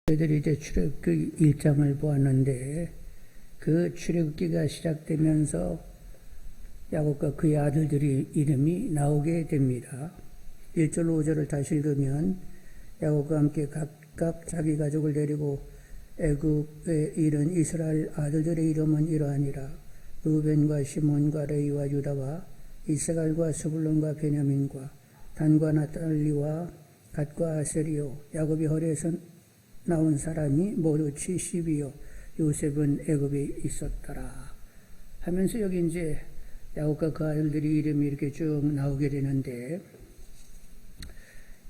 저희들이 이제 출애굽기 1장을 보았는데 그 출애굽기가 시작되면서 야곱과 그의 아들들이 이름이 나오게 됩니다. 1절 5절을 다시 읽으면 야곱과 함께 각각 자기 가족을 데리고 애굽에 이른 이스라엘 아들들의 이름은 이러하니라. 루벤과 시몬과 레위와 유다와 이스갈과 스불론과 베냐민과 단과 나탈리와 갓과 아셀이요. 야곱이 허리에서 나온 사람이 모두 70이요. 요셉은 애굽에 있었더라. 하면서 여기 이제 야곱과 그 아들들이 이름이 이렇게 쭉 나오게 되는데,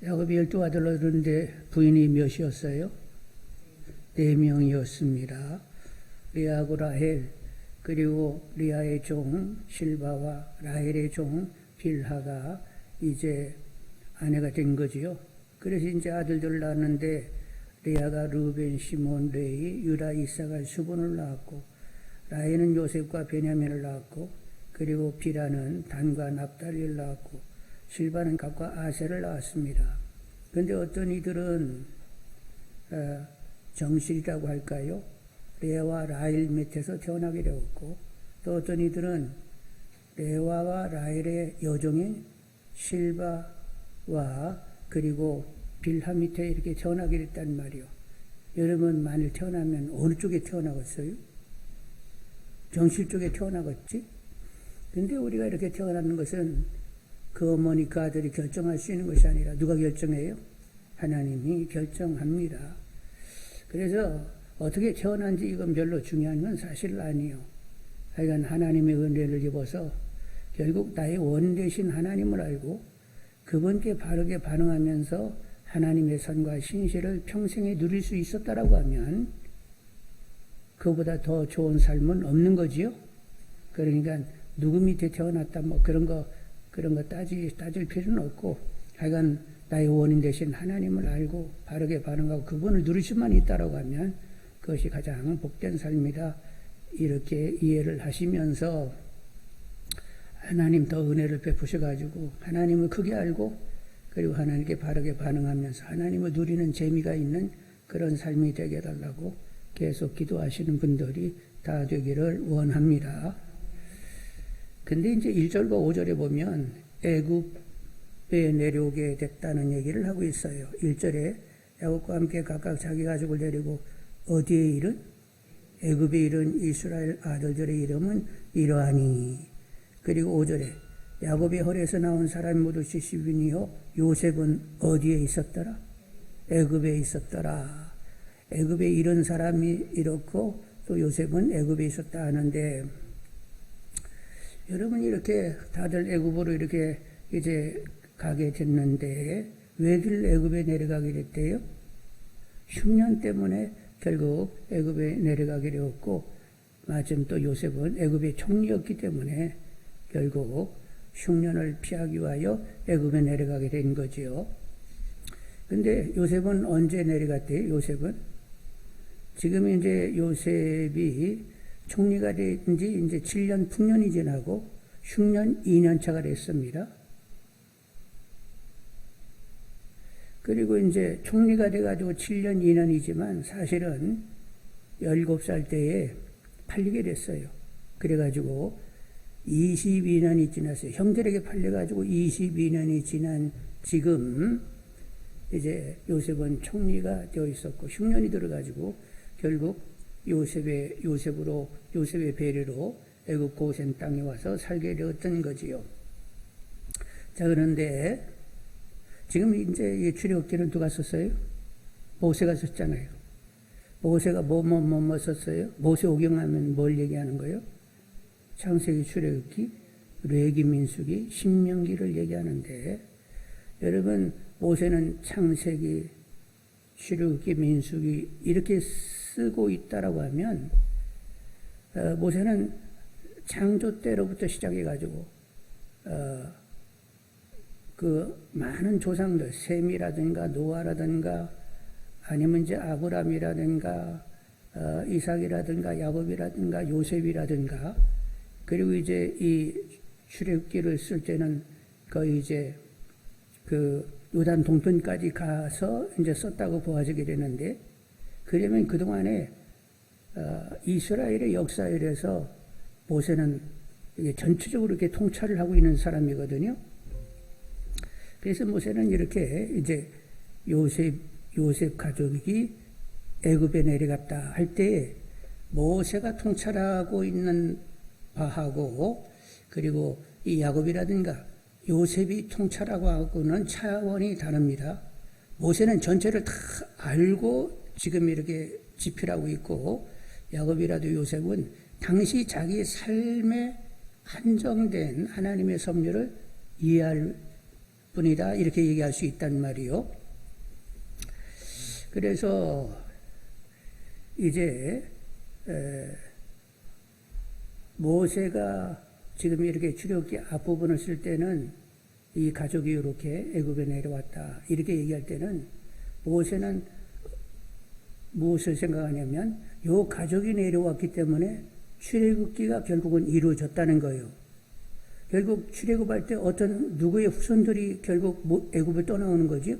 야곱이 12아들을 얻었는데 부인이 몇이었어요? 4명이었습니다. 리아하고 라헬, 그리고 리아의 종 실바와 라헬의 종 빌하가 이제 아내가 된 거지요. 그래서 이제 아들들을 낳았는데 리아가 루벤, 시몬, 레위, 유다, 이사갈, 수본을 낳았고, 라헬은 요셉과 베냐민을 낳았고, 그리고 빌하는 단과 납달리를 낳았고, 실바는 갓과 아셀을 낳았습니다. 그런데 어떤 이들은 정실이라고 할까요? 레아와 라헬 밑에서 태어나게 되었고, 또 어떤 이들은 레아와 라헬의 여종인 실바와 그리고 빌하 밑에 이렇게 태어나게 됐단 말이요. 여러분 만일 태어나면 어느 쪽에 태어나겠어요? 정실 쪽에 태어나겠지? 근데 우리가 이렇게 태어나는 것은 그 어머니 그 아들이 결정할 수 있는 것이 아니라 누가 결정해요? 하나님이 결정합니다. 그래서 어떻게 태어난지 이건 별로 중요한 건 사실 아니에요. 하여간 하나님의 은혜를 입어서 결국 나의 원 되신 하나님을 알고 그분께 바르게 반응하면서 하나님의 선과 신실을 평생에 누릴 수 있었다라고 하면 그보다 더 좋은 삶은 없는 거지요. 그러니까 누구 밑에 태어났다 뭐 그런 거 따질 필요는 없고, 하여간 나의 원인 되신 하나님을 알고 바르게 반응하고 그분을 누릴 수만 있다라고 하면 그것이 가장 복된 삶이다. 이렇게 이해를 하시면서 하나님 더 은혜를 베푸셔가지고 하나님을 크게 알고 그리고 하나님께 바르게 반응하면서 하나님을 누리는 재미가 있는 그런 삶이 되게 해달라고 계속 기도하시는 분들이 다 되기를 원합니다. 근데 이제 1절과 5절에 보면 애굽에 내려오게 됐다는 얘기를 하고 있어요. 1절에 야곱과 함께 각각 자기 가족을 데리고 어디에 이른? 애굽에 이른 이스라엘 아들들의 이름은 이러하니. 그리고 5절에 야곱의 허리에서 나온 사람이 모두 70인이요. 요셉은 어디에 있었더라? 애굽에 있었더라. 애굽에 이른 사람이 이렇고 또 요셉은 애굽에 있었다 하는데, 여러분 이렇게 다들 애굽으로 이렇게 이제 가게 됐는데 왜들 애굽에 내려가게 됐대요? 흉년 때문에 결국 애굽에 내려가게 되었고, 마침 또 요셉은 애굽의 총리였기 때문에 결국 흉년을 피하기 위하여 애굽에 내려가게 된 거지요. 근데 요셉은 언제 내려갔대요? 요셉은 지금 이제 요셉이 총리가 된 지 이제 7년 풍년이 지나고 흉년 2년 차가 됐습니다. 그리고 이제 총리가 돼가지고 7년 2년이지만 사실은 17살 때에 팔리게 됐어요. 그래가지고 22년이 지났어요. 형들에게 팔려가지고 22년이 지난 지금 이제 요셉은 총리가 되어 있었고 흉년이 들어가지고 결국 요셉의 배려로 애굽 고센 땅에 와서 살게 되었던 거지요. 자, 그런데 지금 이제 이 출애굽기는 누가 썼어요? 모세가 썼잖아요. 모세가 뭐 썼어요? 모세 오경하면 뭘 얘기하는 거예요? 창세기, 출애굽기, 레위기, 민수기, 신명기를 얘기하는데, 여러분 모세는 창세기, 출애굽기, 민수기 이렇게 쓰고 있다라고 하면 모세는 창조 때로부터 시작해가지고 그 많은 조상들, 셈이라든가 노아라든가 아니면 이제 아브람이라든가 이삭이라든가 야곱이라든가 요셉이라든가, 그리고 이제 이 출애굽기를 쓸 때는 거의 이제 그 요단 동편까지 가서 이제 썼다고 보아지게 되는데, 그러면 그동안에 이스라엘의 역사에서 모세는 이게 전체적으로 이렇게 통찰을 하고 있는 사람이거든요. 그래서 모세는 이렇게 이제 요셉 가족이 애굽에 내려갔다 할 때 모세가 통찰하고 있는 바하고 그리고 이 야곱이라든가 요셉이 통찰하고 하고는 차원이 다릅니다. 모세는 전체를 다 알고 지금 이렇게 집필하고 있고 야곱이라도 요셉은 당시 자기 삶에 한정된 하나님의 섭리를 이해할 뿐이다 이렇게 얘기할 수 있단 말이요. 그래서 이제 모세가 지금 이렇게 출애굽기 앞부분을 쓸 때는 이 가족이 이렇게 애굽에 내려왔다 이렇게 얘기할 때는 모세는 무엇을 생각하냐면 이 가족이 내려왔기 때문에 출애굽기가 결국은 이루어졌다는 거예요. 결국 출애굽할 때 어떤 누구의 후손들이 결국 애굽을 떠나오는 거죠.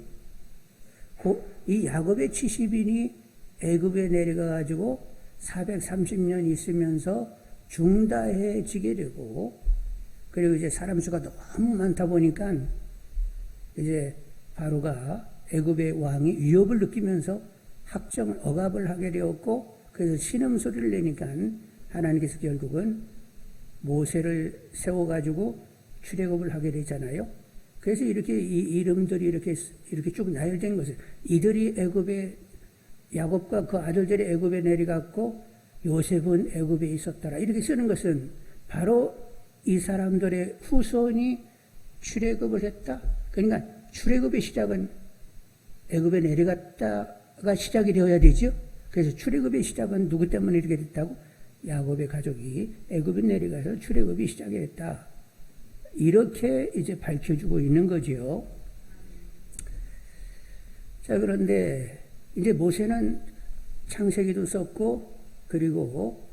이 야곱의 70인이 애굽에 내려가 가지고 430년 있으면서 중다해지게 되고 그리고 이제 사람 수가 너무 많다 보니까 이제 바로가 애굽의 왕이 위협을 느끼면서 억압을 하게 되었고 그래서 신음소리를 내니까 하나님께서 결국은 모세를 세워가지고 출애굽을 하게 되잖아요. 그래서 이렇게 이 이름들이 이렇게 쭉 나열된 것을 이들이 애굽에 야곱과 그 아들들이 애굽에 내려갔고 요셉은 애굽에 있었더라 이렇게 쓰는 것은 바로 이 사람들의 후손이 출애굽을 했다. 그러니까 출애굽의 시작은 애굽에 내려갔다가 시작이 되어야 되죠. 그래서 출애굽의 시작은 누구 때문에 이렇게 됐다고? 야곱의 가족이 애굽에 내려가서 출애굽이 시작이 됐다. 이렇게 이제 밝혀주고 있는 거지요. 자, 그런데 이제 모세는 창세기도 썼고 그리고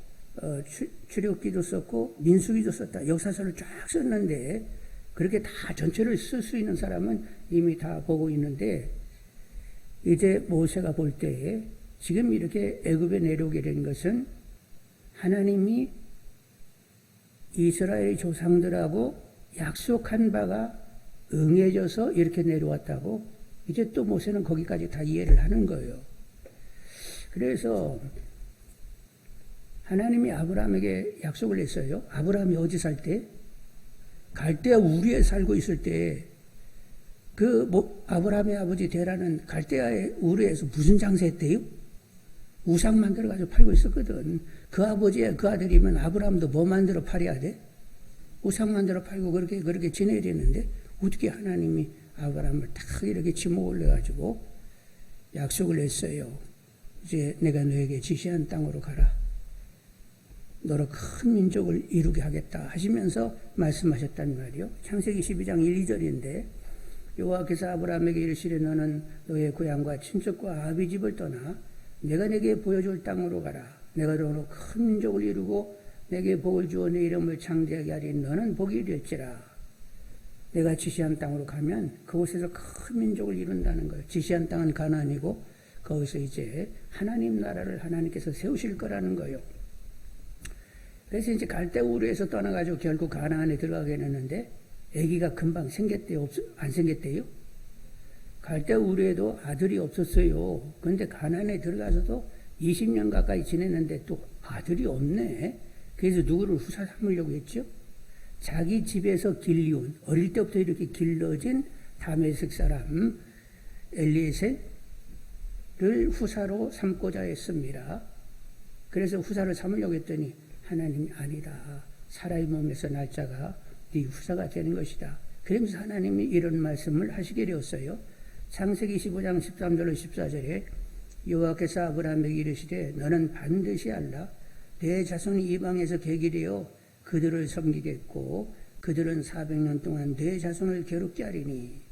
출애굽기도 썼고 민수기도 썼다. 역사서를 쫙 썼는데 그렇게 다 전체를 쓸 수 있는 사람은 이미 다 보고 있는데 이제 모세가 볼 때에 지금 이렇게 애굽에 내려오게 된 것은 하나님이 이스라엘 조상들하고 약속한 바가 응해져서 이렇게 내려왔다고 이제 또 모세는 거기까지 다 이해를 하는 거예요. 그래서 하나님이 아브라함에게 약속을 했어요. 아브라함이 어디 살 때? 갈대아 우르에 살고 있을 때 아브라함의 아버지 데라는 갈대아의 우르에서 무슨 장사했대요? 우상 만들어가지고 팔고 있었거든. 그 아버지의 그 아들이면 아브라함도 뭐 만들어 팔아야 돼? 우상 만들어 팔고 그렇게 지내야 되는데 어떻게 하나님이 아브라함을 딱 이렇게 지목을 내가지고 약속을 했어요. 이제 내가 너에게 지시한 땅으로 가라. 너로 큰 민족을 이루게 하겠다 하시면서 말씀하셨단 말이요. 창세기 12장 1, 2절인데 여호와께서 아브라함에게 이르시되 너는 너의 고향과 친척과 아비 집을 떠나 내가 내게 보여줄 땅으로 가라. 내가 너로 큰 민족을 이루고 내게 복을 주어 내 이름을 창대하게 하리. 너는 복이 될지라. 내가 지시한 땅으로 가면 그곳에서 큰 민족을 이룬다는 거예요. 지시한 땅은 가나안이고 거기서 이제 하나님 나라를 하나님께서 세우실 거라는 거예요. 그래서 이제 갈대 우르에서 떠나가지고 결국 가나안에 들어가게 됐는데 아기가 금방 생겼대요? 안 생겼대요? 갈대 우르에도 아들이 없었어요. 그런데 가나안에 들어가서도 20년 가까이 지냈는데 또 아들이 없네. 그래서 누구를 후사 삼으려고 했죠? 자기 집에서 길리온, 어릴 때부터 이렇게 길러진 다메섹 사람 엘리에셀을 후사로 삼고자 했습니다. 그래서 후사를 삼으려고 했더니 하나님이 아니다. 사람의 몸에서 날짜가 네 후사가 되는 것이다. 그러면서 하나님이 이런 말씀을 하시게 되었어요. 창세기 15장 13절로 14절에 여호와께서 아브라함에게 이르시되 너는 반드시 알라. 내 자손이 이방에서 객이되어 그들을 섬기겠고 그들은 400년 동안 내 자손을 괴롭게 하리니.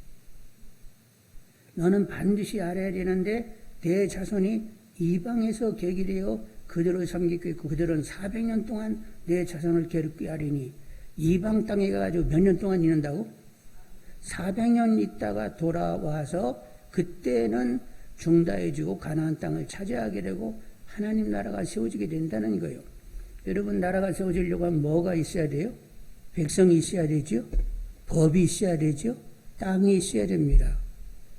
너는 반드시 알아야 되는데 내 자손이 이방에서 객이되어 그들을 섬기겠고 그들은 400년 동안 내 자손을 괴롭게 하리니. 이방 땅에 가가지고 몇 년 동안 있는다고? 400년 있다가 돌아와서 그때는 중다해지고 가나안 땅을 차지하게 되고 하나님 나라가 세워지게 된다는 거예요. 여러분, 나라가 세워지려고 하면 뭐가 있어야 돼요? 백성이 있어야 되죠. 법이 있어야 되죠. 땅이 있어야 됩니다.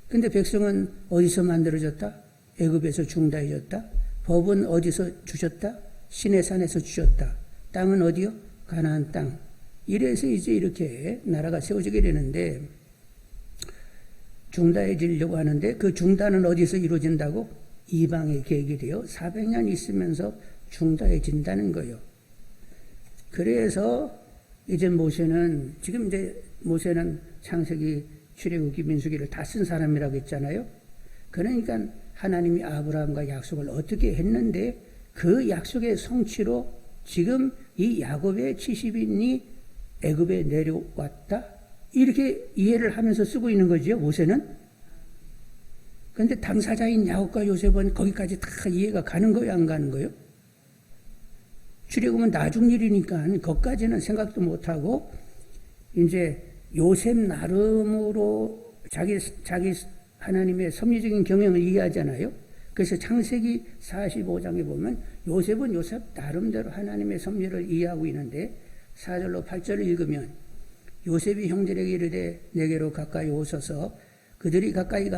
근데 백성은 어디서 만들어졌다? 애굽에서 중다해졌다. 법은 어디서 주셨다? 시내산에서 주셨다. 땅은 어디요? 가나안 땅. 이래서 이제 이렇게 나라가 세워지게 되는데, 중다해지려고 하는데 그 중다는 어디서 이루어진다고? 이방의 계길이요. 400년 있으면서 중다해진다는 거예요. 그래서 이제 모세는, 지금 이제 모세는 창세기, 출애굽기, 민수기를 다 쓴 사람이라고 했잖아요. 그러니까 하나님이 아브라함과 약속을 어떻게 했는데 그 약속의 성취로 지금 이 야곱의 70인이 애굽에 내려왔다? 이렇게 이해를 하면서 쓰고 있는 거죠, 모세는. 그런데 당사자인 야곱과 요셉은 거기까지 다 이해가 가는 거예요, 안 가는 거예요? 출애굽은 나중 일이니까 거기까지는 생각도 못하고 이제 요셉 나름으로 자기 하나님의 섭리적인 경영을 이해하잖아요. 그래서 창세기 45장에 보면 요셉은 요셉 나름대로 하나님의 섭리를 이해하고 있는데 4절로 8절을 읽으면 요셉이 형들에게 이르되 내게로 가까이 오소서 그들이 가까이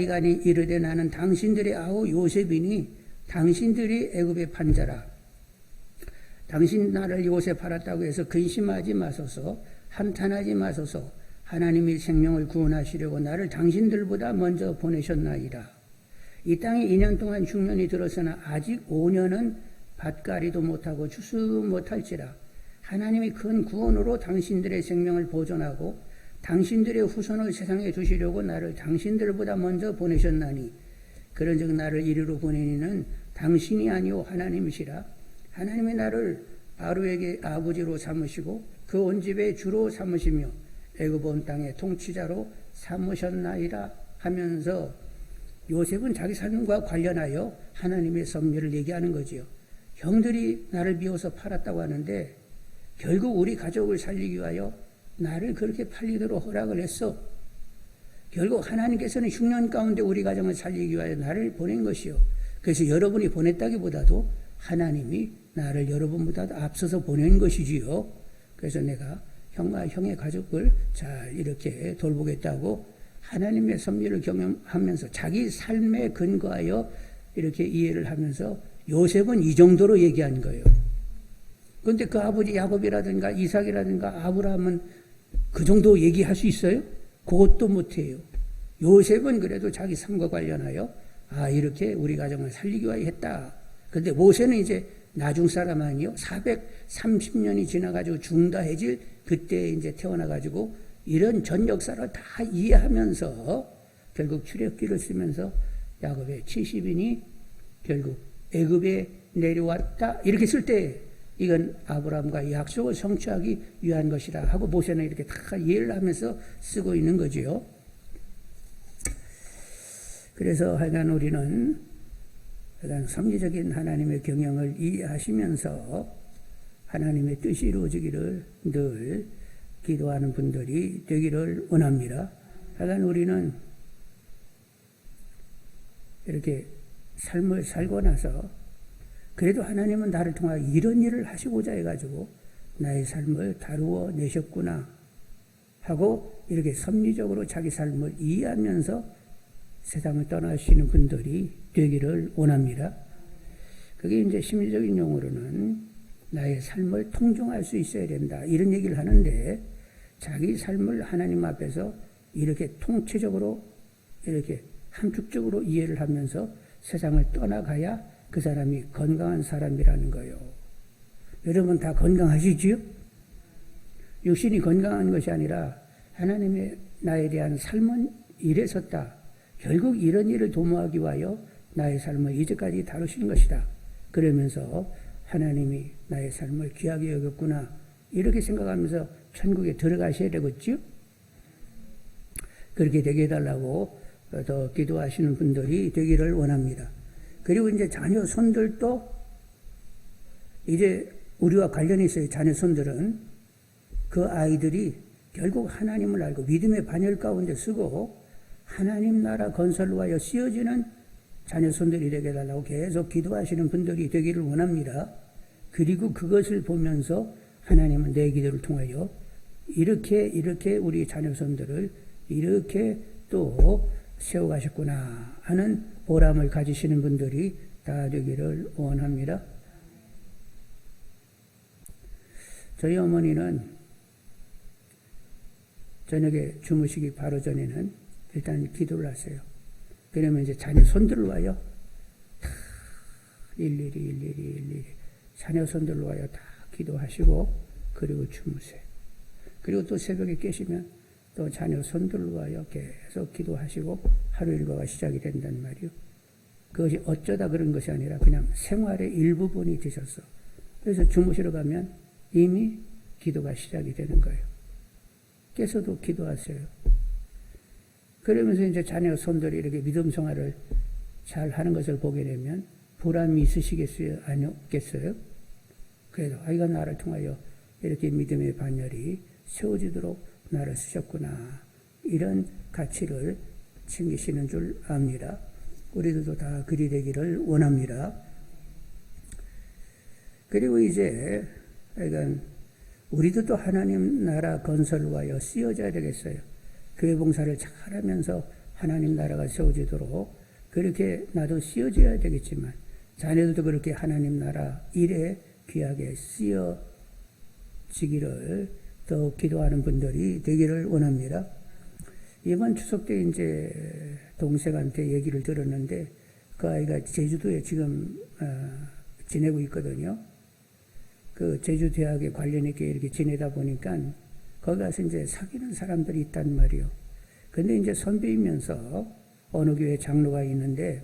가니 이르되 나는 당신들의 아우 요셉이니 당신들이 애굽의 판자라. 당신 나를 이곳에 팔았다고 해서 근심하지 마소서, 한탄하지 마소서. 하나님이 생명을 구원하시려고 나를 당신들보다 먼저 보내셨나이다. 이 땅에 2년 동안 흉년이 들었으나 아직 5년은 밭가리도 못하고 추수 못할지라. 하나님이 큰 구원으로 당신들의 생명을 보존하고 당신들의 후손을 세상에 두시려고 나를 당신들보다 먼저 보내셨나니 그런즉 나를 이리로 보내니는 당신이 아니오 하나님이시라. 하나님이 나를 바로에게 아버지로 삼으시고 그 온 집의 주로 삼으시며 애굽 온 땅의 통치자로 삼으셨나이다 하면서 요셉은 자기 삶과 관련하여 하나님의 섭리를 얘기하는 거지요. 형들이 나를 비워서 팔았다고 하는데 결국 우리 가족을 살리기 위하여 나를 그렇게 팔리도록 허락을 했어. 결국 하나님께서는 흉년 가운데 우리 가정을 살리기 위하여 나를 보낸 것이요. 그래서 여러분이 보냈다기보다도 하나님이 나를 여러분보다 앞서서 보낸 것이지요. 그래서 내가 형과 형의 가족을 잘 이렇게 돌보겠다고 하나님의 섭리를 경험하면서 자기 삶에 근거하여 이렇게 이해를 하면서 요셉은 이 정도로 얘기한 거예요. 그런데 그 아버지 야곱이라든가 이삭이라든가 아브라함은 그 정도 얘기할 수 있어요? 그것도 못해요. 요셉은 그래도 자기 삶과 관련하여 이렇게 우리 가정을 살리기 위하여 했다. 그런데 모세는 이제 나중 사람 아니요. 430년이 지나가지고 중다해질 그때 이제 태어나가지고 이런 전 역사를 다 이해하면서 결국 출애굽기를 쓰면서 야곱의 70인이 결국 애굽에 내려왔다. 이렇게 쓸 때 이건 아브라함과 약속을 성취하기 위한 것이라 하고 모세는 이렇게 다 이해를 하면서 쓰고 있는 거지요. 그래서 하여간 우리는 섭리적인 하나님의 경영을 이해하시면서 하나님의 뜻이 이루어지기를 늘 기도하는 분들이 되기를 원합니다. 하여간 우리는 이렇게 삶을 살고 나서 그래도 하나님은 나를 통하여 이런 일을 하시고자 해가지고 나의 삶을 다루어 내셨구나 하고 이렇게 섭리적으로 자기 삶을 이해하면서 세상을 떠나시는 분들이 되기를 원합니다. 그게 이제 심리적인 용어로는 나의 삶을 통정할 수 있어야 된다. 이런 얘기를 하는데 자기 삶을 하나님 앞에서 이렇게 통체적으로 이렇게 함축적으로 이해를 하면서 세상을 떠나가야 그 사람이 건강한 사람이라는 거예요. 여러분 다 건강하시지요? 육신이 건강한 것이 아니라 하나님의 나에 대한 삶은 이랬었다. 결국 이런 일을 도모하기 위하여 나의 삶을 이제까지 다루신 것이다. 그러면서 하나님이 나의 삶을 귀하게 여겼구나. 이렇게 생각하면서 천국에 들어가셔야 되겠지요? 그렇게 되게 해달라고 더 기도하시는 분들이 되기를 원합니다. 그리고 이제 자녀 손들도 이제 우리와 관련이 있어요. 자녀 손들은 그 아이들이 결국 하나님을 알고 믿음의 반열 가운데 쓰고 하나님 나라 건설을 위하여 쓰여지는 자녀 손들이 되게 해달라고 계속 기도하시는 분들이 되기를 원합니다. 그리고 그것을 보면서 하나님은 내 기도를 통하여 이렇게 우리 자녀 손들을 이렇게 또 세워가셨구나 하는 보람을 가지시는 분들이 다 되기를 원합니다. 저희 어머니는 저녁에 주무시기 바로 전에는 일단 기도를 하세요. 그러면 이제 자녀 손들을 와요. 다 일일이 자녀 손들을 와요. 다 기도하시고 그리고 주무세요. 그리고 또 새벽에 깨시면 또 자녀 손들을 와요. 계속 기도하시고 하루 일과가 시작이 된단 말이요. 그것이 어쩌다 그런 것이 아니라 그냥 생활의 일부분이 되셔서 그래서 주무시러 가면 이미 기도가 시작이 되는 거예요. 깨서도 기도하세요. 그러면서 이제 자녀 손들이 이렇게 믿음 생활을 잘 하는 것을 보게 되면 보람이 있으시겠어요? 아니겠어요? 그래도 아이가 나를 통하여 이렇게 믿음의 반열이 세워지도록 나를 쓰셨구나. 이런 가치를 챙기시는 줄 압니다. 우리들도 다 그리 되기를 원합니다. 그리고 이제 그러니까 우리도 또 하나님 나라 건설을 위하여 쓰여져야 되겠어요. 교회 봉사를 잘하면서 하나님 나라가 세워지도록 그렇게 나도 쓰여져야 되겠지만 자녀들도 그렇게 하나님 나라 일에 귀하게 쓰여지기를 더 기도하는 분들이 되기를 원합니다. 이번 추석 때 이제 동생한테 얘기를 들었는데 그 아이가 제주도에 지금 지내고 있거든요. 그 제주대학에 관련 있게 이렇게 지내다 보니까 거기 가서 이제 사귀는 사람들이 있단 말이요. 근데 이제 선배이면서 어느 교회 장로가 있는데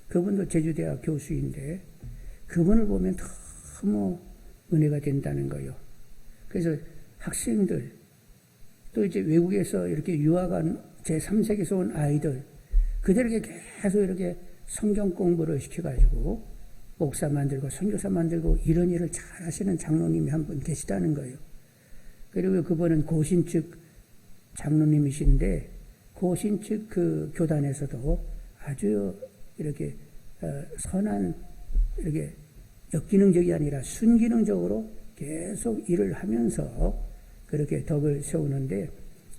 그분도 제주대학 교수인데 그분을 보면 너무 은혜가 된다는 거예요. 그래서 학생들 또 이제 외국에서 이렇게 유학한 제3세계에서 온 아이들 그들에게 계속 이렇게 성경 공부를 시켜가지고 목사 만들고 선교사 만들고 이런 일을 잘 하시는 장로님이 한 분 계시다는 거예요. 그리고 그분은 고신측 장로님이신데 고신측 그 교단에서도 아주 이렇게 선한 이렇게 역기능적이 아니라 순기능적으로 계속 일을 하면서 그렇게 덕을 세우는데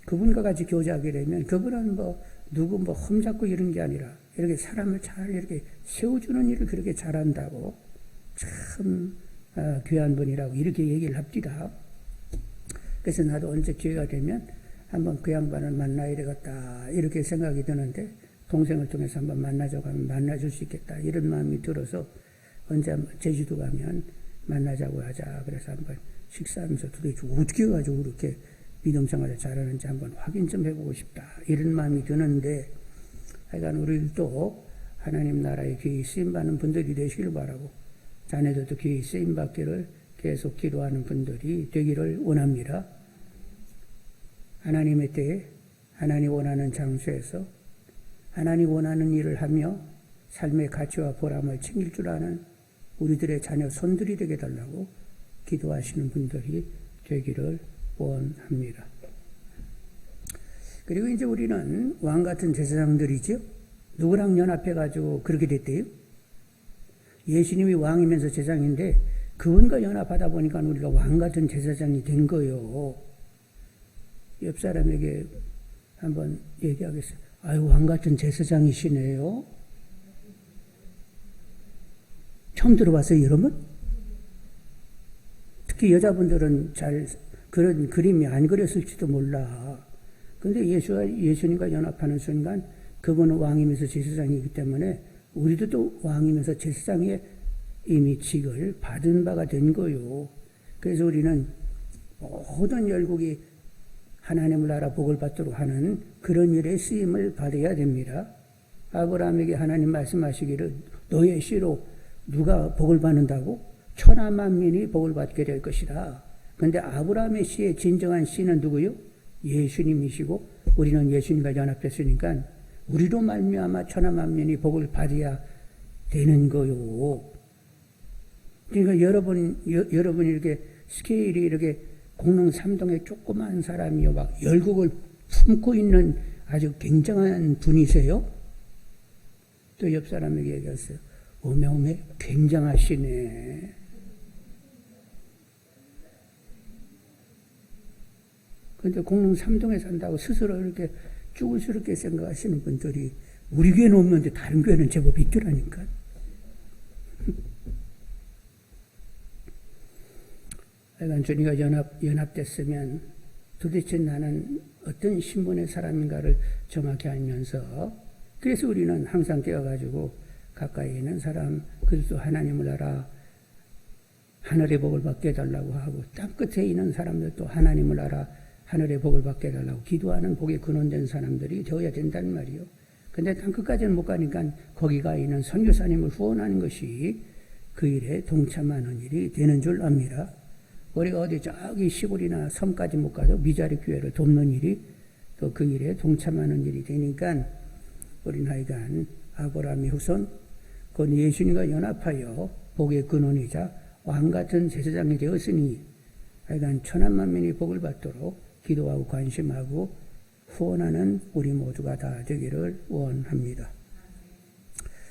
그분과 같이 교제하게 되면 그분은 누구 험잡고 이런 게 아니라 이렇게 사람을 잘 이렇게 세워주는 일을 그렇게 잘한다고 참 귀한 분이라고 이렇게 얘기를 합니다. 그래서 나도 언제 기회가 되면 한번 그 양반을 만나야 되겠다 이렇게 생각이 드는데 동생을 통해서 한번 만나자고 하면 만나줄 수 있겠다 이런 마음이 들어서 언제 한번 제주도 가면 만나자고 하자. 그래서 한번 식사하면서 도대체 어떻게 해가지고 그렇게 믿음 생활을 잘하는지 한번 확인 좀 해보고 싶다 이런 마음이 드는데 하여간 우리도 하나님 나라에 귀히 쓰임받는 분들이 되시길 바라고 자녀들도 귀히 쓰임받기를 계속 기도하는 분들이 되기를 원합니다. 하나님의 때에 하나님 원하는 장소에서 하나님 원하는 일을 하며 삶의 가치와 보람을 챙길 줄 아는 우리들의 자녀 손들이 되게 달라고 기도하시는 분들이 되기를 원합니다. 그리고 이제 우리는 왕 같은 제사장들이죠. 누구랑 연합해가지고 그렇게 됐대요? 예수님이 왕이면서 제사장인데 그분과 연합하다 보니까 우리가 왕 같은 제사장이 된 거예요. 옆 사람에게 한번 얘기하겠어요. 아유, 왕 같은 제사장이시네요. 처음 들어봤어요, 여러분? 특히 여자분들은 잘 그런 그림이 안 그렸을지도 몰라. 근데 예수님과 연합하는 순간 그분은 왕이면서 제사장이기 때문에 우리도 또 왕이면서 제사장의 이미 직을 받은 바가 된 거요. 그래서 우리는 모든 열국이 하나님을 알아 복을 받도록 하는 그런 일에 쓰임을 받아야 됩니다. 아브라함에게 하나님 말씀하시기를 너의 씨로 누가 복을 받는다고? 천하 만민이 복을 받게 될 것이다. 그런데 아브라함의 씨의 진정한 씨는 누구요? 예수님이시고 우리는 예수님과 연합됐으니까 우리로 말미암아 천하 만민이 복을 받아야 되는 거요. 그러니까 여러분이 이렇게 스케일이 이렇게 공릉 삼동의 조그만 사람이요, 막 열국을 품고 있는 아주 굉장한 분이세요. 또 옆 사람에게 얘기했어요. 오메 굉장하시네. 그런데 공릉 3동에 산다고 스스로 이렇게 쭈글스럽게 생각하시는 분들이 우리 교회는 없는데 다른 교회는 제법 있더라니까. 하여간 주님과 연합됐으면 도대체 나는 어떤 신분의 사람인가를 정확히 알면서, 그래서 우리는 항상 깨어가지고 가까이 있는 사람, 그리스도 하나님을 알아 하늘의 복을 받게 해달라고 하고, 땅끝에 있는 사람들도 하나님을 알아 하늘의 복을 받게 해달라고 기도하는 복에 근원된 사람들이 되어야 된다는 말이요. 근데 땅끝까지는 못 가니까 거기가 있는 선교사님을 후원하는 것이 그 일에 동참하는 일이 되는 줄 압니다. 우리가 어디 저기 시골이나 섬까지 못 가도 미자리 교회를 돕는 일이 또 그 일에 동참하는 일이 되니까 우리는 하여간 아브라함의 후손, 곧 예수님과 연합하여 복의 근원이자 왕같은 제사장이 되었으니 하여간 천한 만민이 복을 받도록 기도하고 관심하고 후원하는 우리 모두가 다 되기를 원합니다.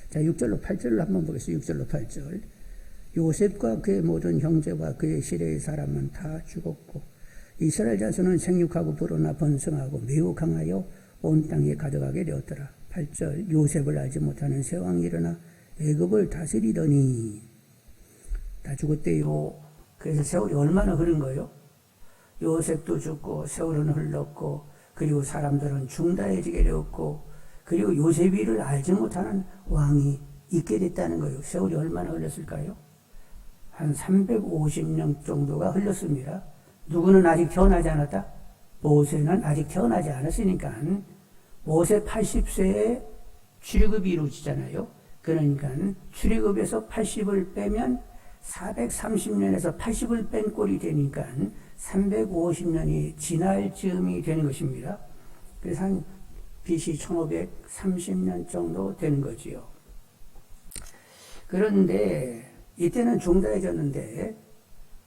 자, 6절로 8절로 한번 보겠습니다. 6절로 8절. 요셉과 그의 모든 형제와 그의 시대의 사람은 다 죽었고 이스라엘 자손은 생육하고 불어나 번성하고 매우 강하여 온 땅에 가득하게 되었더라. 8절. 요셉을 알지 못하는 새 왕이 일어나 애굽을 다스리더니 다 죽었대요. 그래서 세월이 얼마나 흐른 거예요? 요셉도 죽고 세월은 흘렀고 그리고 사람들은 중다해지게 되었고 그리고 요셉이를 알지 못하는 왕이 있게 됐다는 거예요. 세월이 얼마나 흘렀을까요? 한 350년 정도가 흘렀습니다. 누구는 아직 태어나지 않았다? 모세는 아직 태어나지 않았으니까 모세 80세에 출애굽이 이루어지잖아요. 그러니까 출애굽에서 80을 빼면 430년에서 80을 뺀 꼴이 되니까 350년이 지날 즈음이 되는 것입니다. 그래서 한 BC 1530년 정도 되는 거지요. 그런데 이때는 중다해졌는데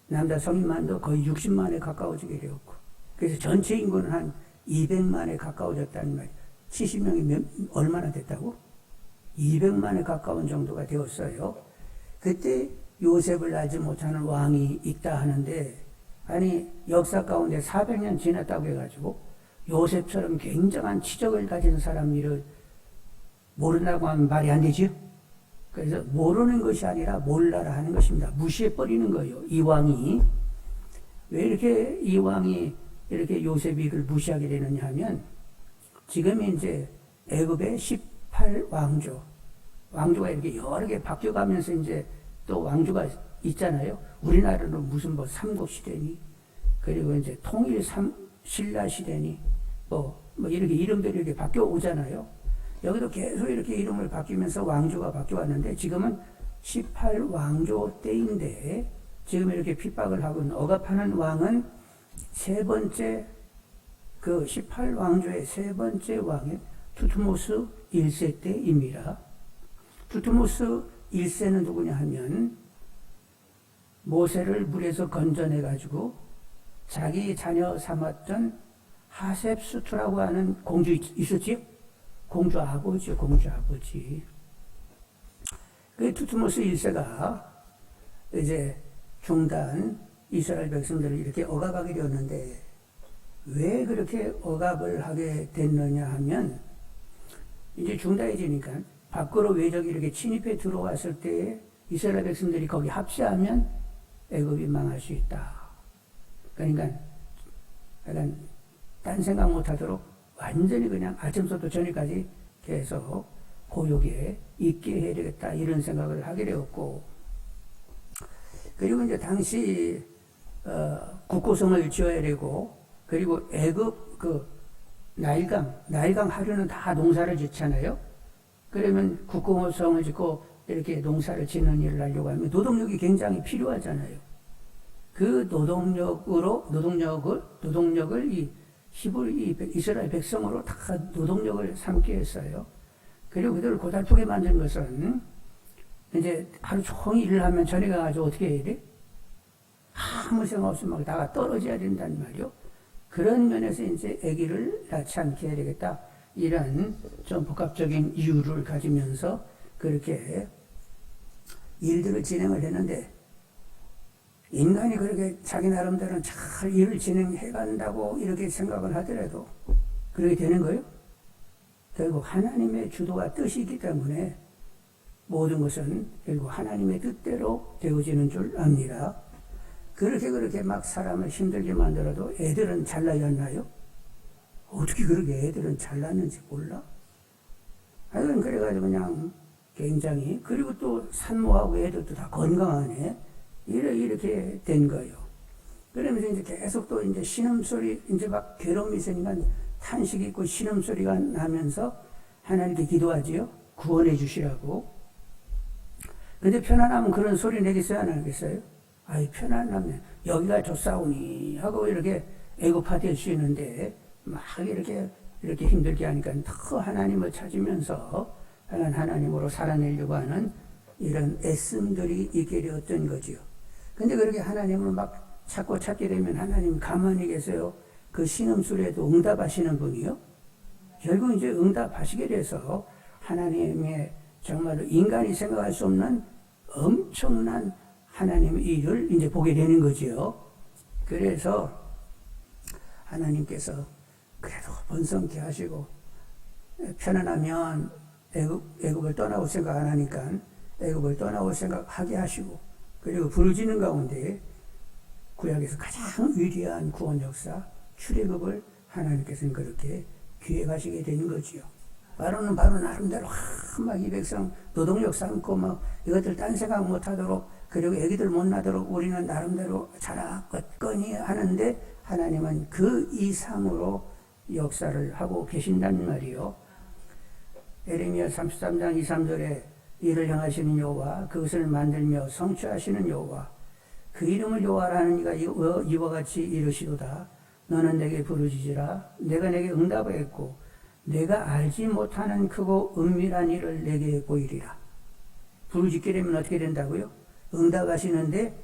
남자 성인만도 거의 60만에 가까워지게 되었고 그래서 전체 인구는 한 200만에 가까워졌다는 말이에요. 70명이 얼마나 됐다고? 200만에 가까운 정도가 되었어요. 그때 요셉을 알지 못하는 왕이 있다 하는데 아니 역사 가운데 400년 지났다고 해가지고 요셉처럼 굉장한 치적을 가진 사람 일을 모른다고 하면 말이 안 되죠. 그래서 모르는 것이 아니라 몰라라 하는 것입니다. 무시해버리는 거예요. 이 왕이 왜 이렇게 이 왕이 이렇게 요셉이를 무시하게 되느냐 하면 지금 이제 애굽의 18왕조 왕조가 이렇게 여러 개 바뀌어가면서 이제 또 왕조가 있잖아요. 우리나라는 무슨 뭐 삼국시대니 그리고 이제 통일 신라 시대니 뭐 이렇게 이름들이 이렇게 바뀌어 오잖아요. 여기도 계속 이렇게 이름을 바뀌면서 왕조가 바뀌어왔는데 지금은 18왕조 때인데 지금 이렇게 핍박을 하고 억압하는 왕은 세 번째 그 18왕조의 세 번째 왕인 투트모스 1세 때입니다. 투트모스 1세는 누구냐 하면 모세를 물에서 건져내가지고 자기 자녀 삼았던 하셉수트라고 하는 공주 있었지요? 공주 아버지. 그 투트모스 1세가 이제 중단 이스라엘 백성들을 이렇게 억압하게 되었는데 왜 그렇게 억압을 하게 됐느냐 하면 이제 중단해지니까 밖으로 외적이 이렇게 침입해 들어왔을 때 이스라엘 백성들이 거기 합세하면 애굽이 망할 수 있다. 그러니까 약간 딴 생각 못하도록 완전히 그냥 아침부터 저녁까지 계속 고욕에 있게 해야 되겠다 이런 생각을 하게 되었고 그리고 이제 당시 국고성을 지어야 되고 그리고 애굽 그 나일강 하류는 다 농사를 짓잖아요. 그러면 국고성을 짓고 이렇게 농사를 짓는 일을 하려고 하면 노동력이 굉장히 필요하잖아요. 그 노동력을 이 이스라엘 백성으로 다 노동력을 삼게 했어요. 그리고 그들을 고달프게 만든 것은 이제 하루 종일 일을 하면 저녁에 가서 어떻게 해야 돼? 아무 생각 없이 막 나가 떨어져야 된다는 말이요. 그런 면에서 이제 아기를 낳지 않게 해야 되겠다. 이런 좀 복합적인 이유를 가지면서 그렇게 일들을 진행을 했는데, 인간이 그렇게 자기 나름대로 잘 일을 진행해 간다고 이렇게 생각을 하더라도 그렇게 되는 거예요? 결국 하나님의 주도와 뜻이 있기 때문에 모든 것은 결국 하나님의 뜻대로 되어지는 줄 압니다. 그렇게 막 사람을 힘들게 만들어도 애들은 잘나였나요? 어떻게 그렇게 애들은 잘났는지 몰라? 하여간 그래가지고 그냥 굉장히, 그리고 또 산모하고 애들도 다 건강하네. 이렇게 된 거예요. 그러면서 이제 계속 또 이제 신음소리, 이제 막 괴로움이 있으니까 탄식이 있고 신음소리가 나면서 하나님께 기도하지요. 구원해 주시라고. 근데 편안하면 그런 소리 내겠어요? 안 하겠어요? 아이, 편안하면 여기가 좋사오니 하고 이렇게 애고파될 수 있는데, 막 이렇게 힘들게 하니까 더 하나님을 찾으면서 하나님으로 살아내려고 하는 이런 애씀들이 있게 되었던 거지요. 근데 그렇게 하나님을 막 찾게 되면 하나님 가만히 계세요? 그 신음소리에도 응답하시는 분이요? 결국 이제 응답하시게 돼서 하나님의 정말로 인간이 생각할 수 없는 엄청난 하나님의 일을 이제 보게 되는 거지요. 그래서 하나님께서 그래도 번성케 하시고, 편안하면 애굽을 떠나올 생각 안 하니까 애굽을 떠나올 생각하게 하시고, 그리고 부르짖는 가운데 구약에서 가장 위대한 구원 역사 출애굽을 하나님께서는 그렇게 기획하시게 되는 거지요. 바로는 바로 나름대로 막 이 백성 노동력 삼고 막 이것들 딴 생각 못하도록, 그리고 애기들 못 나도록 우리는 나름대로 잘하겠거니 하는데, 하나님은 그 이상으로 역사를 하고 계신단 말이요. 에레미야 33장 2, 3절에 이를 향하시는 여호와, 그것을 만들며 성취하시는 여호와, 그 이름을 여호와라는 이가 이와 같이 이르시도다. 너는 내게 부르짖으라. 내가 내게 응답하겠고, 내가 알지 못하는 크고 은밀한 일을 내게 보이리라. 부르짖게 되면 어떻게 된다고요? 응답하시는데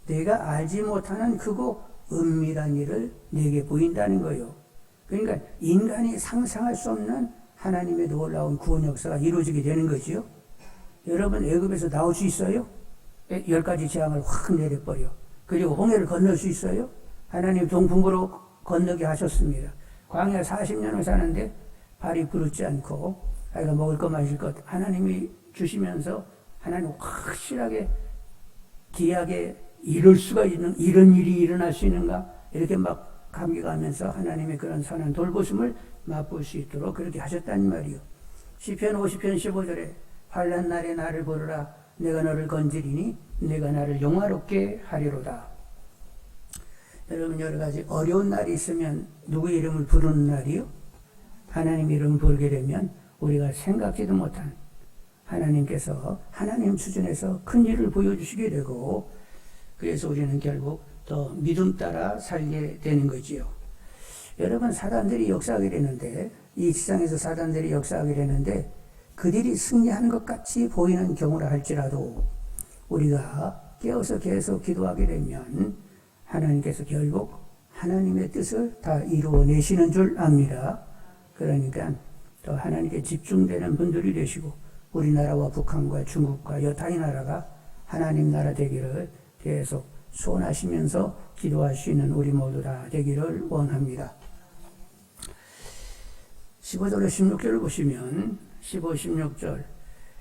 내가 알지 못하는 크고 은밀한 일을 내게 보인다는 거예요. 그러니까 인간이 상상할 수 없는 하나님의 놀라운 구원 역사가 이루어지게 되는 거지요. 여러분, 애굽에서 나올 수 있어요? 10가지 재앙을 확 내려버려. 그리고 홍해를 건널 수 있어요? 하나님 동풍으로 건너게 하셨습니다. 광야 40년을 사는데 발이 부르지 않고, 아이가 먹을 것 마실 것 하나님이 주시면서 하나님 확실하게 귀하게 이럴 수가 있는, 이런 일이 일어날 수 있는가, 이렇게 막 감격하면서 하나님의 그런 선한 돌보심을 맛볼 수 있도록 그렇게 하셨단 말이요. 시편 50편 15절에 환난 날에 나를 부르라. 내가 너를 건지리니 내가 나를 영화롭게 하리로다. 여러분, 여러 가지 어려운 날이 있으면 누구의 이름을 부르는 날이요? 하나님 이름 부르게 되면 우리가 생각지도 못한 하나님께서 하나님 수준에서 큰 일을 보여주시게 되고, 그래서 우리는 결국 더 믿음 따라 살게 되는 거지요. 여러분, 사단들이 역사하게 되는데, 이 세상에서 사단들이 역사하게 되는데, 그들이 승리하는 것 같이 보이는 경우라 할지라도 우리가 깨어서 계속 기도하게 되면 하나님께서 결국 하나님의 뜻을 다 이루어내시는 줄 압니다. 그러니까 또 하나님께 집중되는 분들이 되시고, 우리나라와 북한과 중국과 여타의 나라가 하나님 나라 되기를 계속 소원하시면서 기도할 수 있는 우리 모두 다 되기를 원합니다. 15절로 16절을 보시면 15, 16절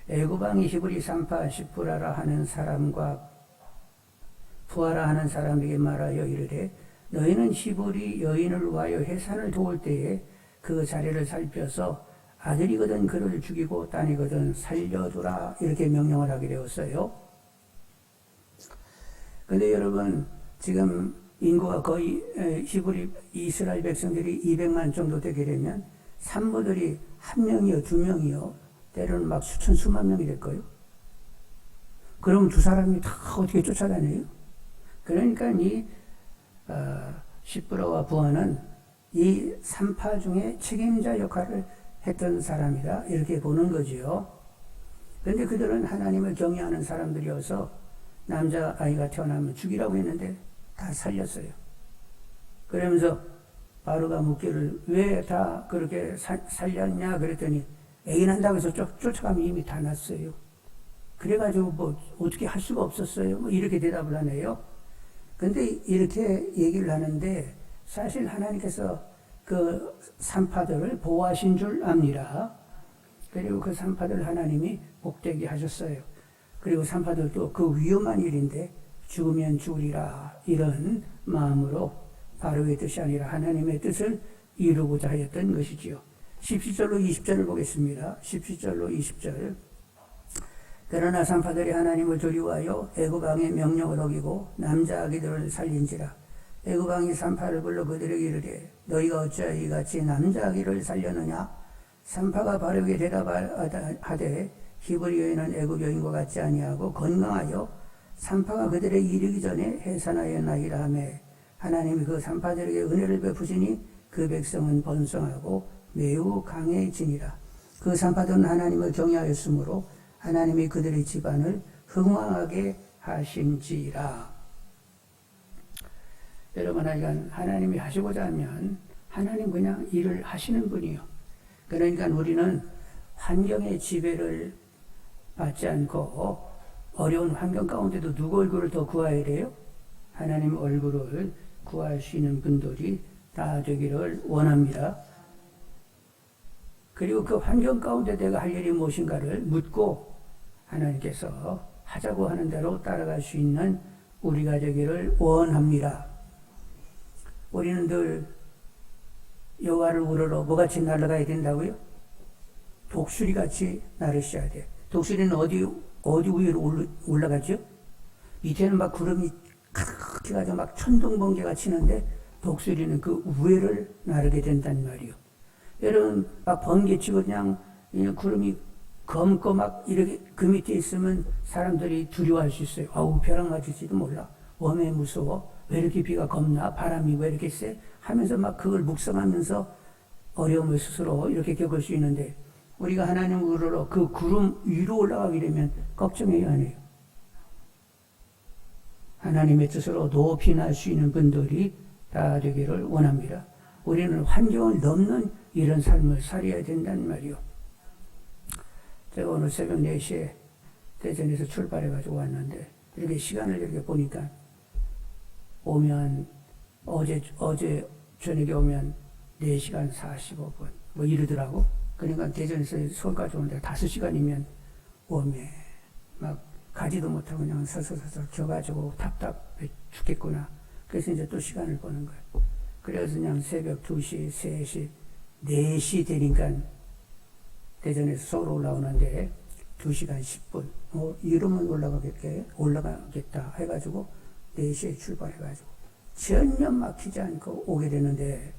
애굽왕이 히브리 산파 시푸라라 하는 사람과 푸아라 하는 사람에게 말하여 이르되 너희는 히브리 여인을 위하여 해산을 도울 때에 그 자리를 살펴서 아들이거든 그를 죽이고 딸이거든 살려두라, 이렇게 명령을 하게 되었어요. 근데 여러분, 지금 인구가 거의 히브리 이스라엘 백성들이 200만 정도 되게 되면 산모들이 1명이요 2명이요 때로는 막 수천 수만 명이 될 거예요. 그럼 두 사람이 다 어떻게 쫓아다녀요? 그러니까 이 시프라와 부하는 이 산파 중에 책임자 역할을 했던 사람이다, 이렇게 보는 거지요. 그런데 그들은 하나님을 경외하는 사람들이어서 남자아이가 태어나면 죽이라고 했는데 다 살렸어요. 그러면서 바로가 묻기를 왜 다 그렇게 살렸냐 그랬더니 애기 난다고 해서 쫓아가면 이미 다 났어요. 그래가지고 뭐 어떻게 할 수가 없었어요. 뭐 이렇게 대답을 하네요. 근데 이렇게 얘기를 하는데 사실 하나님께서 그 산파들을 보호하신 줄 압니다. 그리고 그 산파들 하나님이 복되게 하셨어요. 그리고 산파들도 그 위험한 일인데 죽으면 죽으리라 이런 마음으로 바로의 뜻이 아니라 하나님의 뜻을 이루고자 하였던 것이지요. 17절로 20절을 보겠습니다. 17절로 20절. 그러나 산파들이 하나님을 두려워하여 애굽 왕의 명령을 어기고 남자 아기들을 살린지라. 애굽 왕이 산파를 불러 그들에게 이르되 너희가 어찌하여 이같이 남자 아기를 살렸느냐. 산파가 바로에게 대답하되 히브리 여인은 애굽 여인과 같지 아니하고 건강하여 산파가 그들에게 이르기 전에 해산하였나이다 하며 하나님이 그 산파들에게 은혜를 베푸시니 그 백성은 번성하고 매우 강해지니라. 그 산파들은 하나님을 경외하였으므로 하나님이 그들의 집안을 흥왕하게 하신지라. 여러분, 하나님이 하시고자 하면 하나님 그냥 일을 하시는 분이요. 그러니까 우리는 환경의 지배를 받지 않고 어려운 환경 가운데도 누구 얼굴을 더 구해야 돼요? 하나님 얼굴을 구할 수 있는 분들이 다 되기를 원합니다. 그리고 그 환경 가운데 내가 할 일이 무엇인가를 묻고 하나님께서 하자고 하는 대로 따라갈 수 있는 우리가 되기를 원합니다. 우리는 늘 여호와를 우러러 뭐같이 날아가야 된다고요? 독수리같이 날으셔야 돼. 독수리는 어디 위로 올라가죠? 밑에는 막 구름이 크게 가지고 막 천둥번개가 치는데 독수리는 그 위를 나르게 된단 말이요. 여러분 막 번개치고 그냥 구름이 검고 막 이렇게 그 밑에 있으면 사람들이 두려워할 수 있어요. 아우 벼락 맞을지도 몰라. 웜에 무서워. 왜 이렇게 비가 겁나? 바람이 왜 이렇게 세? 하면서 막 그걸 묵상하면서 어려움을 스스로 이렇게 겪을 수 있는데 우리가 하나님으로 그 구름 위로 올라가게 되면 걱정해야 하네요. 하나님의 뜻으로 높이 날 수 있는 분들이 다 되기를 원합니다. 우리는 환경을 넘는 이런 삶을 살아야 된다는 말이요. 제가 오늘 새벽 4시에 대전에서 출발해가지고 왔는데 이렇게 시간을 이렇게 보니까 오면 어제 저녁에 오면 4시간 45분 뭐 이러더라고. 그러니까 대전에서 서울까지 오는데 5시간이면 오면 막 가지도 못하고 그냥 서서서 져가지고 답답해 죽겠구나. 그래서 이제 또 시간을 보는 거예요. 그래서 그냥 새벽 2시, 3시, 4시 되니까 대전에서 서울 올라오는데 2시간 10분. 이러면 올라가겠다 해가지고 4시에 출발해가지고 전혀 막히지 않고 오게 되는데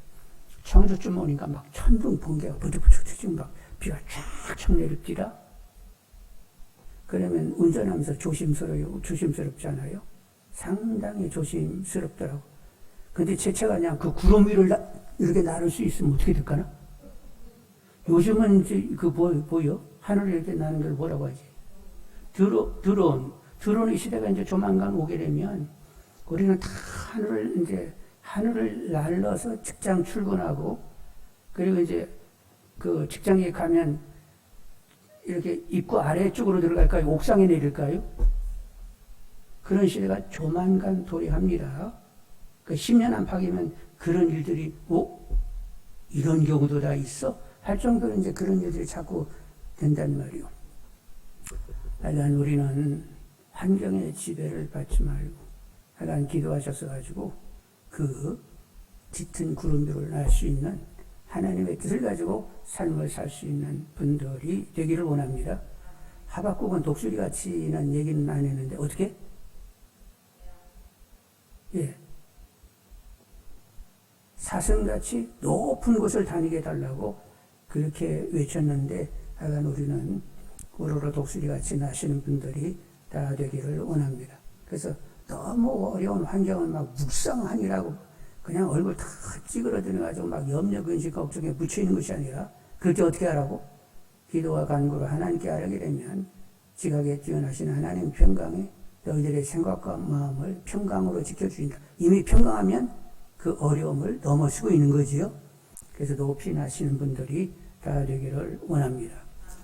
청주쯤 오니까 막 천둥 번개가 부득부득 치고 막 비가 쫙쫙 내립니다. 그러면 운전하면서 조심스럽잖아요. 상당히 조심스럽더라고. 근데 제 차가 그냥 그 구름 위를 이렇게 나를 수 있으면 어떻게 될까나? 요즘은 이제 그 보여? 하늘에 이렇게 나는 걸 뭐라고 하지? 드론의 시대가 이제 조만간 오게 되면 우리는 다 하늘을 날려서 직장 출근하고 그리고 이제 그 직장에 가면 이렇게 입구 아래쪽으로 들어갈까요? 옥상에 내릴까요? 그런 시대가 조만간 도래합니다. 그 10년 안팎이면 그런 일들이 이런 경우도 다 있어? 할 정도로 이제 그런 일들이 자꾸 된단 말이요. 하여간 우리는 환경의 지배를 받지 말고 하여간 기도하셔서 가지고 그 짙은 구름 위를 날 수 있는 하나님의 뜻을 가지고 삶을 살 수 있는 분들이 되기를 원합니다. 하박국은 독수리같이는 얘기는 안 했는데 어떻게? 사슴같이 높은 곳을 다니게 해달라고 그렇게 외쳤는데 하여간 우리는 우러러 독수리같이 나시는 분들이 다 되기를 원합니다. 그래서 너무 어려운 환경을 막 묵상하니라고 그냥 얼굴 다 찌그러들어가지고 막 염려, 근심, 걱정에 묻혀있는 것이 아니라 그럴 때 어떻게 하라고? 기도와 간구로 하나님께 아뢰게 되면 지각에 뛰어나신 하나님 평강에 너희들의 생각과 마음을 평강으로 지켜주신다. 이미 평강하면 그 어려움을 넘어서고 있는 거지요. 그래서 높이 나시는 분들이 다 되기를 원합니다.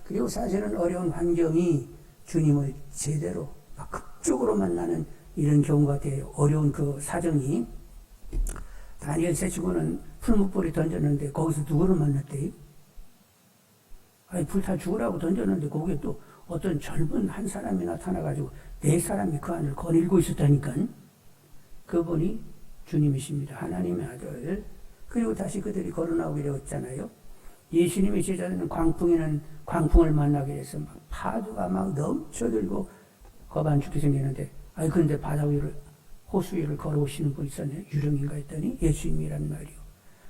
그리고 사실은 어려운 환경이 주님을 제대로 극적으로 만나는 이런 경우가 돼요. 어려운 그 사정이. 다니엘 세 친구는 풀무불에 던졌는데 거기서 누구를 만났대요? 아니, 불타 죽으라고 던졌는데 거기에 또 어떤 젊은 한 사람이 나타나가지고 네 사람이 그 안을 거닐고 있었다니까. 그분이 주님이십니다. 하나님의 아들. 그리고 다시 그들이 걸어나오게 되었잖아요. 예수님의 제자들은 광풍을 만나게 돼서 막 파도가 막 넘쳐들고 겁 안 죽게 생기는데, 아니 근데 바다 위를, 호수 위를 걸어오시는 분 있었네. 유령인가 했더니 예수님이란 말이요.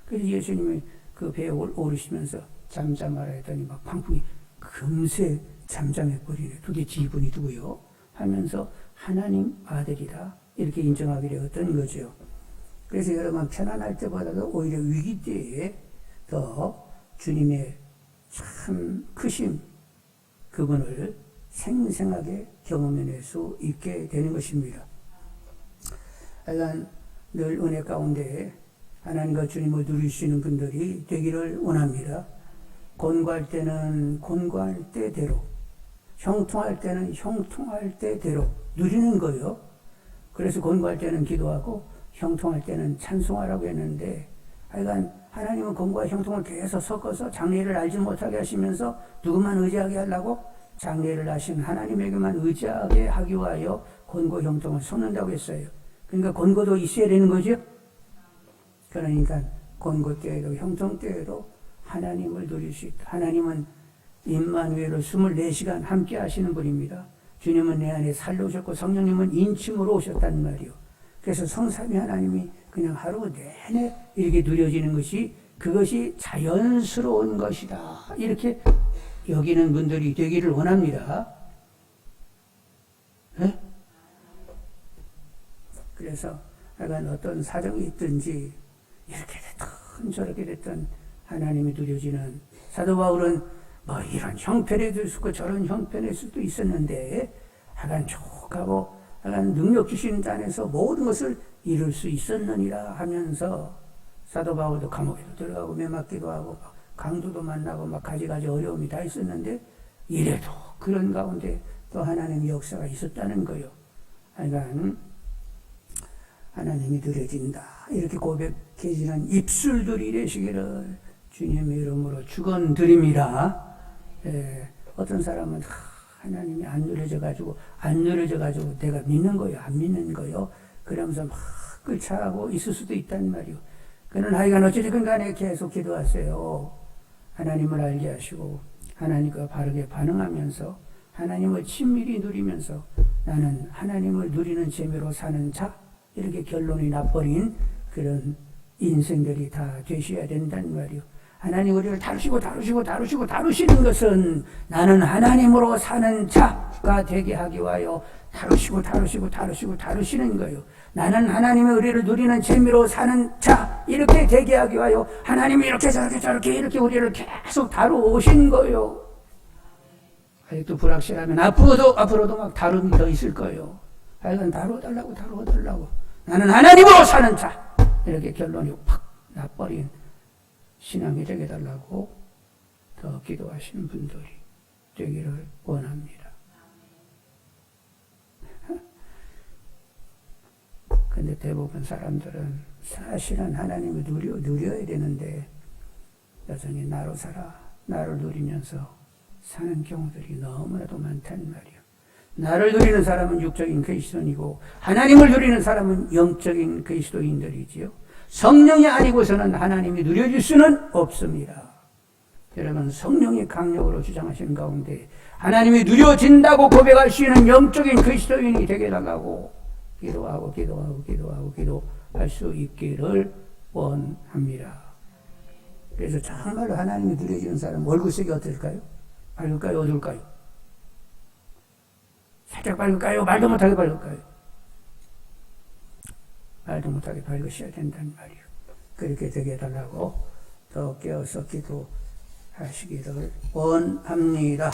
그래서 예수님이 그 배에 오르시면서 잠잠하라 했더니 막 광풍이 금세 잠잠해 버리네. 도대체 이분이 누구요? 하면서 하나님 아들이다 이렇게 인정하게 되었던 거죠. 그래서 여러분 편안할 때보다도 오히려 위기 때에 더 주님의 참 크심, 그분을 생생하게 경험해낼 수 있게 되는 것입니다. 하여간 늘 은혜 가운데 하나님과 주님을 누릴 수 있는 분들이 되기를 원합니다. 곤고할 때는 곤고할 때대로, 형통할 때는 형통할 때대로 누리는 거예요. 그래서 곤고할 때는 기도하고 형통할 때는 찬송하라고 했는데, 하여간 하나님은 곤고와 형통을 계속 섞어서 장래를 알지 못하게 하시면서 누구만 의지하게 하려고 장래를 아신 하나님에게만 의지하게 하기 위하여 곤고 형통을 섞는다고 했어요. 그러니까 곤고도 있어야 되는 거죠. 그러니까 곤고 때에도 형통 때에도 하나님을 누릴 수 있다. 하나님은 임마누엘을 24시간 함께 하시는 분입니다. 주님은 내 안에 살러 오셨고 성령님은 인침으로 오셨단 말이요. 그래서 성삼위 하나님이 그냥 하루 내내 이렇게 누려지는 것이, 그것이 자연스러운 것이다 이렇게 여기는 분들이 되기를 원합니다. 네? 그래서 약간 어떤 사정이 있든지 이렇게 됐든 저렇게 됐든 하나님이 누려지는, 사도 바울은 뭐 이런 형편에도 있었고 저런 형편일 수도 있었는데 약간 족하고 약간 능력 주신 안에서 모든 것을 이룰 수 있었느니라 하면서, 사도 바울도 감옥에도 들어가고 매맞기도 하고 강도도 만나고 막 가지가지 어려움이 다 있었는데 이래도 그런 가운데 또 하나님의 역사가 있었다는 거요. 그러니까 하나님이 누려진다 이렇게 고백해지는 입술들이 되시기를 주님의 이름으로 축원드립니다. 어떤 사람은 하나님이 안 누려져가지고 내가 믿는 거요 안 믿는 거요 그러면서 막 끌차하고 있을 수도 있단 말이요. 그는 하여간 어찌됐든 간에 계속 기도하세요. 하나님을 알게 하시고 하나님과 바르게 반응하면서 하나님을 친밀히 누리면서 나는 하나님을 누리는 재미로 사는 자, 이렇게 결론이 나버린 그런 인생들이 다 되셔야 된단 말이요. 하나님 우리를 다루시는 것은 나는 하나님으로 사는 자가 되게 하기 위하여 다루시는 거예요. 나는 하나님의 의리를 누리는 재미로 사는 자, 이렇게 되게 하기 위하여 하나님이 이렇게 저렇게 이렇게 우리를 계속 다루오신 거예요. 아직도 불확실하면 앞으로도 막 다름이 더 있을 거예요. 하여간 다루어달라고 나는 하나님으로 사는 자, 이렇게 결론이 팍 나버린 신앙이 되게 달라고 더 기도하시는 분들이 되기를 원합니다. 근데 대부분 사람들은 사실은 하나님을 누려야 되는데 여전히 나로 살아, 나를 누리면서 사는 경우들이 너무나도 많단 말이에요. 나를 누리는 사람은 육적인 그리스도인이고 하나님을 누리는 사람은 영적인 그리스도인들이지요. 성령이 아니고서는 하나님이 누려질 수는 없습니다. 여러분, 성령의 강력으로 주장하시는 가운데 하나님이 누려진다고 고백할 수 있는 영적인 그리스도인이 되게 달라고 기도할 수 있기를 원합니다. 그래서 정말로 하나님이 누려지는 사람 얼굴색이 어떨까요? 밝을까요? 어둘까요? 살짝 밝을까요? 말도 못하게 밝을까요? 말도 못하게 밝으셔야 된단 말이에요. 그렇게 되게 해달라고 더 깨어서 기도하시기를 원합니다.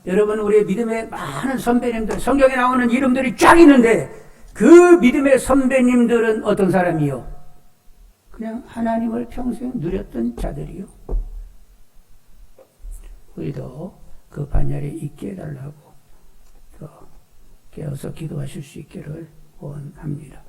여러분, 우리의 믿음의 많은 선배님들, 성경에 나오는 이름들이 쫙 있는데 그 믿음의 선배님들은 어떤 사람이요? 그냥 하나님을 평생 누렸던 자들이요. 우리도 그 반열에 있게 해달라고 더 깨어서 기도하실 수 있기를 원합니다.